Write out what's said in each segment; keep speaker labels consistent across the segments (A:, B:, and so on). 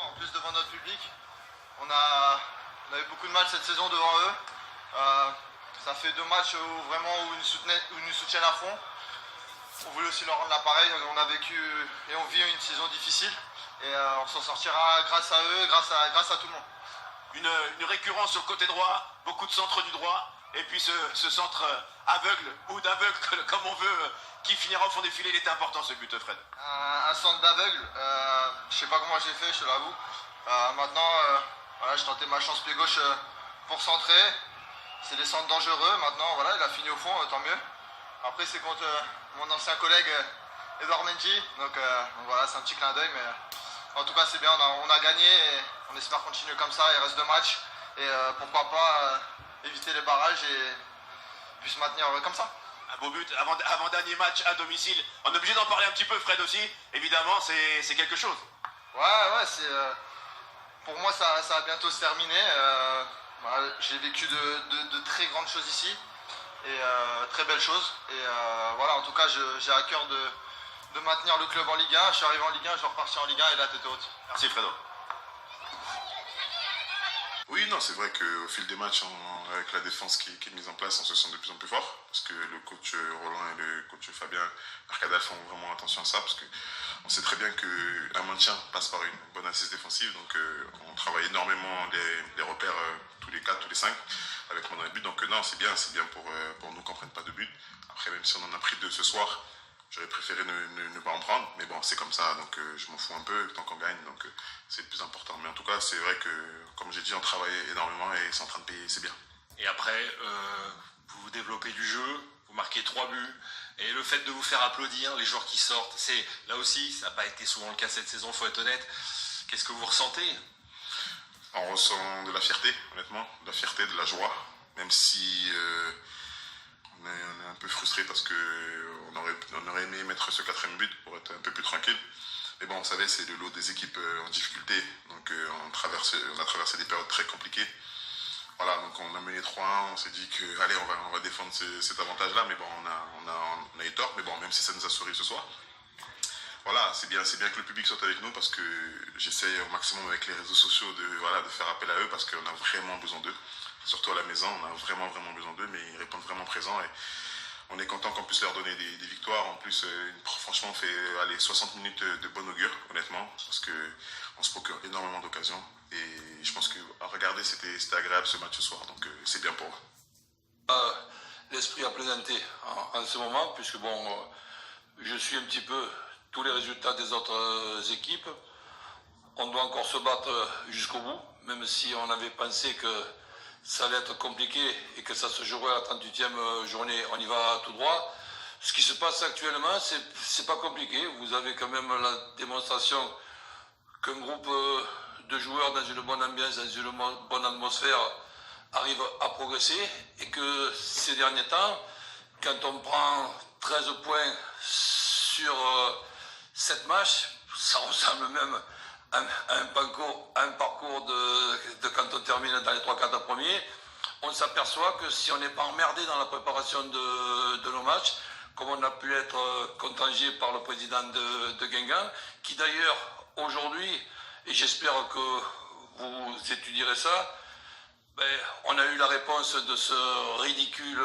A: En plus devant notre public, on a eu beaucoup de mal cette saison devant eux. Ça fait 2 matchs où ils nous soutiennent à fond. On voulait aussi leur rendre l'appareil. On a vécu et on vit une saison difficile. Et on s'en sortira grâce à eux, grâce à tout le monde.
B: Une récurrence sur le côté droit, beaucoup de centres du droit, et puis ce centre aveugle, ou d'aveugle comme on veut, qui finira au fond des filets. Il était important ce but, Fred.
A: Un centre d'aveugle, je sais pas comment j'ai fait, je te l'avoue. Maintenant, voilà, je tentais ma chance pied gauche pour centrer. C'est des centres dangereux. Maintenant, voilà, il a fini au fond, tant mieux. Après, c'est contre mon ancien collègue Edouard Mendy. Donc voilà, c'est un petit clin d'œil, mais en tout cas, c'est bien. On a gagné et on espère continuer comme ça. Il reste 2 matchs et pourquoi pas éviter les barrages et puis se maintenir comme ça.
B: Un beau but, avant-dernier match à domicile. On est obligé d'en parler un petit peu, Fred, aussi. Évidemment, c'est quelque chose.
A: Ouais, pour moi, ça va bientôt se terminer. Voilà, j'ai vécu de très grandes choses ici et très belles choses. Et voilà, en tout cas, j'ai à cœur de maintenir le club en Ligue 1. Je suis arrivé en Ligue 1, je vais repartir en Ligue 1 et la tête haute.
B: Merci, Fredo.
C: Oui, non, c'est vrai qu'au fil des matchs, avec la défense qui est mise en place, on se sent de plus en plus fort. Parce que le coach Roland et le coach Fabien Arcadal font vraiment attention à ça. Parce qu'on sait très bien qu'un maintien passe par une bonne assise défensive. Donc on travaille énormément les repères tous les 4, tous les 5 avec mon but. Donc non, c'est bien pour nous qu'on ne prenne pas de but. Après, même si on en a pris 2 ce soir, j'aurais préféré ne pas en prendre, mais bon, c'est comme ça, donc je m'en fous un peu tant qu'on gagne, donc c'est le plus important. Mais en tout cas, c'est vrai que, comme j'ai dit, on travaille énormément et c'est en train de payer, c'est bien.
D: Et après, vous développez du jeu, vous marquez 3 buts, et le fait de vous faire applaudir, les joueurs qui sortent, c'est là aussi, ça n'a pas été souvent le cas cette saison, il faut être honnête. Qu'est-ce que vous ressentez ?
C: On ressent de la fierté, honnêtement, de la fierté, de la joie, même si on est un peu frustré parce qu'on aurait aimé mettre ce 4e but pour être un peu plus tranquille. Mais bon, on savait, c'est le lot des équipes en difficulté. Donc on a traversé des périodes très compliquées. Voilà, donc on a mené 3-1, on s'est dit que allez, on va défendre cet avantage-là. Mais bon, on a eu tort. Mais bon, même si ça nous a souri ce soir. Voilà, c'est bien que le public soit avec nous parce que j'essaie au maximum avec les réseaux sociaux de faire appel à eux parce qu'on a vraiment besoin d'eux. Surtout à la maison, on a vraiment besoin d'eux, mais ils répondent vraiment présents et on est content qu'on puisse leur donner des victoires. En plus, franchement, on fait 60 minutes de bon augure, honnêtement, parce qu'on se procure énormément d'occasions et je pense qu'à regarder, c'était agréable ce match ce soir, donc c'est bien pour eux.
E: L'esprit à plaisanter en ce moment, puisque bon, je suis un petit peu tous les résultats des autres équipes. On doit encore se battre jusqu'au bout, même si on avait pensé que ça allait être compliqué et que ça se jouerait à la 38e journée, on y va tout droit. Ce qui se passe actuellement, c'est pas compliqué. Vous avez quand même la démonstration qu'un groupe de joueurs dans une bonne ambiance, dans une bonne atmosphère arrive à progresser et que ces derniers temps, quand on prend 13 points sur 7 matchs, ça ressemble même un parcours de quand on termine dans les 3-4 premiers. On s'aperçoit que si on n'est pas emmerdé dans la préparation de nos matchs, comme on a pu être contingé par le président de Guingamp, qui d'ailleurs aujourd'hui, et j'espère que vous étudierez ça, on a eu la réponse de ce ridicule,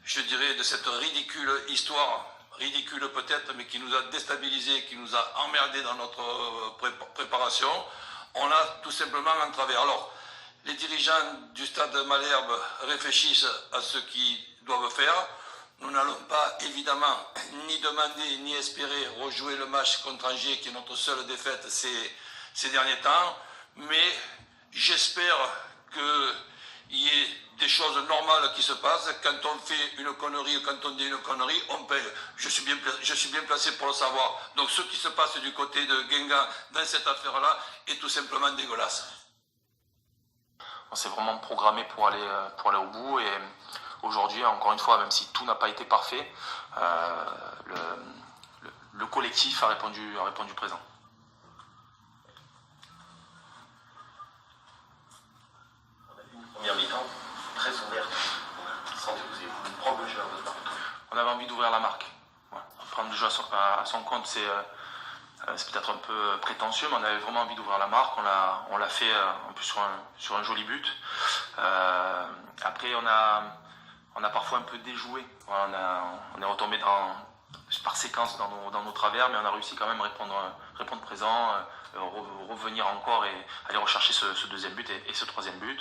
E: je dirais, de cette ridicule histoire, ridicule peut-être, mais qui nous a déstabilisés, qui nous a emmerdés dans notre préparation. On a tout simplement en travers. Alors, les dirigeants du stade Malherbe réfléchissent à ce qu'ils doivent faire. Nous n'allons pas, évidemment, ni demander, ni espérer rejouer le match contre Angers, qui est notre seule défaite ces derniers temps, mais j'espère qu'il y ait des choses normales qui se passent. Quand on fait une connerie ou quand on dit une connerie, on paye. Je suis bien placé pour le savoir. Donc ce qui se passe du côté de Guingamp dans cette affaire-là est tout simplement dégueulasse.
F: On s'est vraiment programmé pour aller au bout et aujourd'hui, encore une fois, même si tout n'a pas été parfait, le collectif a répondu présent.
G: Première mi-temps, très ouverte. Sentez-vous une prendre le jeu à votre part.
F: On avait envie d'ouvrir la marque. Ouais. Prendre le jeu à son compte, c'est C'est peut-être un peu prétentieux, mais on avait vraiment envie d'ouvrir la marque. On l'a fait en plus sur un joli but. Après, on a parfois un peu déjoué. Voilà, on est retombé par séquence dans nos travers, mais on a réussi quand même à répondre présent, revenir encore et aller rechercher ce deuxième but et ce troisième but.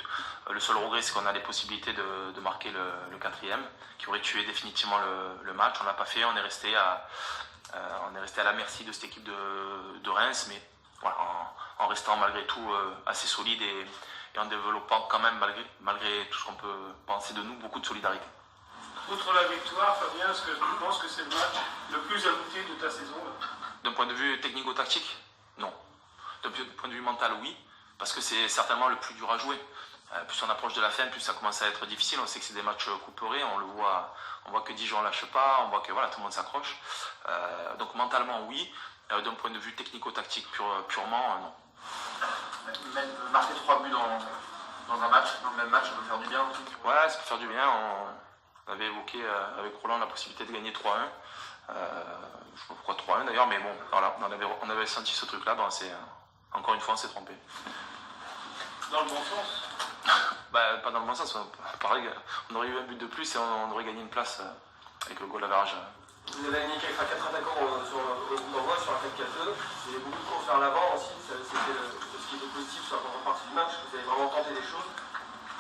F: Le seul regret, c'est qu'on a les possibilités de marquer le quatrième, qui aurait tué définitivement le match. On l'a pas fait, on est resté à la merci de cette équipe de Reims, mais voilà, en restant malgré tout assez solide et en développant quand même, malgré tout ce qu'on peut penser de nous, beaucoup de solidarité.
H: Outre la victoire, Fabien, est-ce que tu penses que c'est le match le plus abouti de ta saison?
F: D'un point de vue technico-tactique, non. D'un point de vue mental, oui, parce que c'est certainement le plus dur à jouer. Plus on approche de la fin, plus ça commence à être difficile. On sait que c'est des matchs couperés, on voit que Dijon ne lâche pas, on voit que voilà, tout le monde s'accroche. Donc mentalement, oui. D'un point de vue technico-tactique purement, non.
G: Marquer 3 buts dans un match, dans le même match, ça peut faire du bien aussi.
F: Ouais, ça peut faire du bien. On avait évoqué avec Roland la possibilité de gagner 3-1. Je ne sais pas pourquoi 3-1 d'ailleurs, mais bon, voilà, on avait senti ce truc-là. Ben, encore une fois, on s'est trompé.
H: Dans le bon sens?
F: Pas dans le bon sens. Pareil, on aurait eu un but de plus et on aurait gagné une place avec le goal average.
I: Vous avez aligné 4 attaquants on voit sur la 4-4-2. Il y avait beaucoup de courses vers l'avant aussi. C'était ce qui était positif sur la première partie du match. Vous avez vraiment tenté des choses,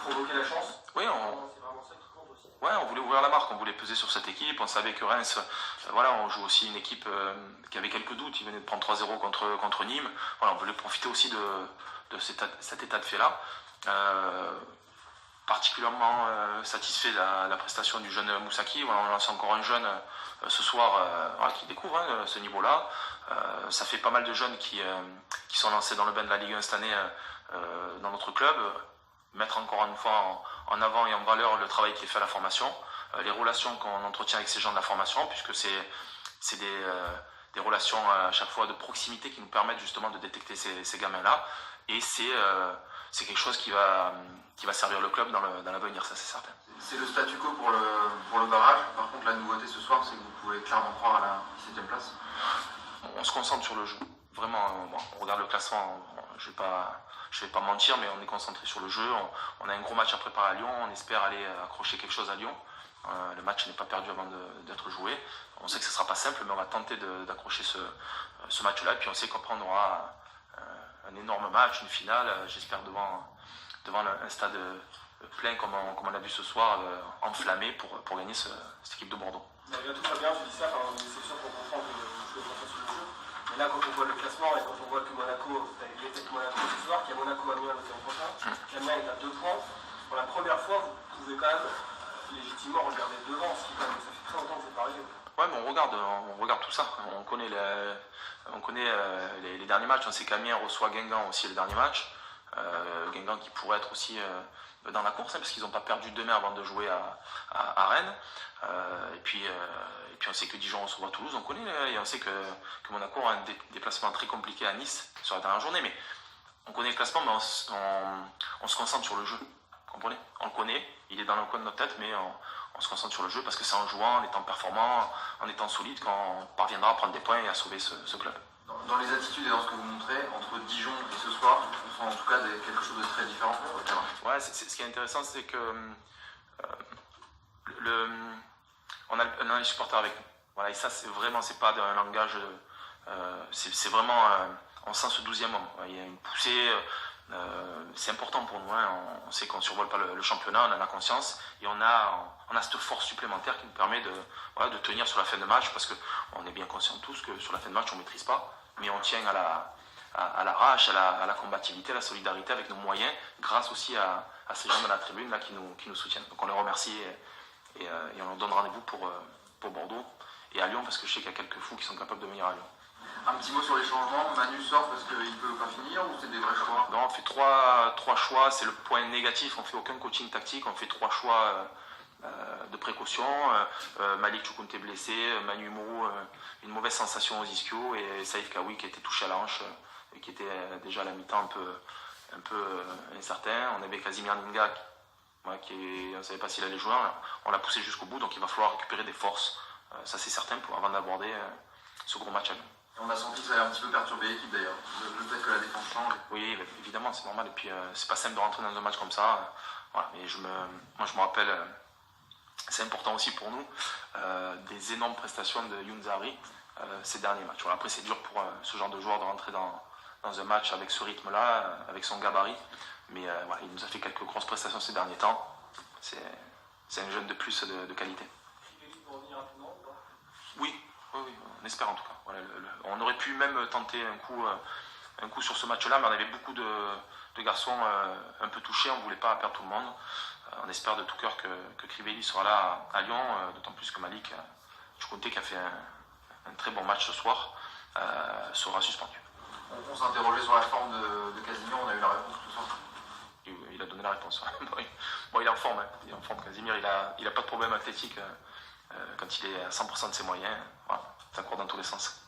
I: provoqué la chance.
F: Oui,
I: c'est vraiment ça qui compte aussi.
F: Ouais, on voulait ouvrir la marque, on voulait peser sur cette équipe. On savait que Reims, voilà, on joue aussi une équipe qui avait quelques doutes. Ils venaient de prendre 3-0 contre Nîmes. Voilà, on voulait profiter aussi de cet état de fait-là. Particulièrement satisfait de la prestation du jeune Moussaki. Voilà, on lance encore un jeune ce soir qui découvre ce niveau-là. Ça fait pas mal de jeunes qui sont lancés dans le bain de la Ligue 1 cette année dans notre club. Mettre encore une fois en avant et en valeur le travail qui est fait à la formation, les relations qu'on entretient avec ces gens de la formation, puisque c'est des relations à chaque fois de proximité qui nous permettent justement de détecter ces gamins-là. Et c'est quelque chose qui va servir le club dans l'avenir, ça c'est certain.
G: C'est le statu quo pour le barrage. Par contre, la nouveauté ce soir, c'est que vous pouvez clairement croire à la 17e place.
F: On se concentre sur le jeu. Vraiment, on regarde le classement, je vais pas mentir, mais on est concentré sur le jeu. On a un gros match à préparer à Lyon, on espère aller accrocher quelque chose à Lyon. Le match n'est pas perdu avant d'être joué. On sait que ce ne sera pas simple, mais on va tenter d'accrocher ce match-là. Et puis on sait qu'après on aura un énorme match, une finale, j'espère devant un stade plein comme on l'a vu ce soir, enflammé pour gagner cette équipe de Bordeaux.
I: Malgré tout, Fabien, je dis ça, c'est sûr qu'on comprend que je le concentre sur le jeu. Mais là, quand on voit le classement et quand on voit que Monaco, vous avez gagné Monaco ce soir, qu'il y a Monaco à Amiens le week-end prochain, qu'Amiens est à 2 points, pour la première fois, vous pouvez quand même légitimement regarder devant, ce qui quand même, ça fait très longtemps que c'est pas arrivé.
F: Ouais, mais on regarde tout ça. On connaît les derniers matchs. On sait qu'Amiens reçoit Guingamp aussi le dernier match. Guingamp qui pourrait être aussi dans la course, parce qu'ils n'ont pas perdu demain avant de jouer à Rennes. Et puis on sait que Dijon reçoit Toulouse, on connaît, et on sait que Monaco aura un déplacement très compliqué à Nice sur la dernière journée. Mais on connaît le classement, mais on se concentre sur le jeu. Vous comprenez ? On le connaît, il est dans le coin de notre tête, mais on se concentre sur le jeu parce que c'est en jouant, en étant performant, en étant solide, qu'on parviendra à prendre des points et à sauver ce club.
G: Dans les attitudes et dans ce que vous montrez, entre Dijon et ce soir, on sent en tout cas quelque chose de très différent sur le terrain.
F: Ouais, ce qui est intéressant, c'est que on a les supporters avec nous. Voilà, et ça, c'est pas un langage. C'est vraiment. On sent ce 12e homme. Il y a une poussée. C'est important pour nous. Hein. On sait qu'on ne survole pas le championnat, on en a conscience. Et on a cette force supplémentaire qui nous permet de tenir sur la fin de match, parce qu'on est bien conscients tous que sur la fin de match, on ne maîtrise pas. Mais on tient à l'arrache, à la combativité, à la solidarité avec nos moyens, grâce aussi à ces gens de la tribune là, qui nous soutiennent. Donc on les remercie et on leur donne rendez-vous pour Bordeaux et à Lyon, parce que je sais qu'il y a quelques fous qui sont capables de venir à Lyon.
G: Un petit mot sur les changements. Manu sort parce qu'il ne peut pas finir, ou c'est des vrais choix?
F: Non, on fait trois choix, c'est le point négatif. On ne fait aucun coaching tactique, on fait 3 choix de précaution. Malik Choukounté blessé, Manu Mourou, une mauvaise sensation aux ischios, et Saïf Kaoui qui était touché à la hanche et qui était déjà à la mi-temps un peu incertain. On avait Casimir Ninga qui on ne savait pas s'il allait jouer. On l'a poussé jusqu'au bout, donc il va falloir récupérer des forces. Ça c'est certain avant d'aborder ce gros match à Lyon.
J: On a senti que ça avait un petit peu perturbé l'équipe d'ailleurs, le fait que la défense change.
F: Oui, évidemment, c'est normal. Et puis, c'est pas simple de rentrer dans un match comme ça. Voilà. Mais moi, je me rappelle, c'est important aussi pour nous, des énormes prestations de Youn Zahavi ces derniers matchs. Voilà. Après, c'est dur pour ce genre de joueur de rentrer dans un match avec ce rythme-là, avec son gabarit. Mais voilà, il nous a fait quelques grosses prestations ces derniers temps. C'est un jeune de plus de qualité. Oui, on espère en tout cas. Voilà, on aurait pu même tenter un coup sur ce match-là, mais on avait beaucoup de garçons un peu touchés, on ne voulait pas perdre tout le monde. On espère de tout cœur que Crivelli sera là à Lyon, d'autant plus que Malik Choukounté, qui a fait un très bon match ce soir, sera suspendu.
J: On s'interrogeait sur la forme de Casimir, on a eu la réponse tout ça.
F: Il a donné la réponse. Bon, il est en forme, hein. Il est en forme. Casimir, il a pas de problème athlétique quand il est à 100% de ses moyens. Voilà, ça court dans tous les sens.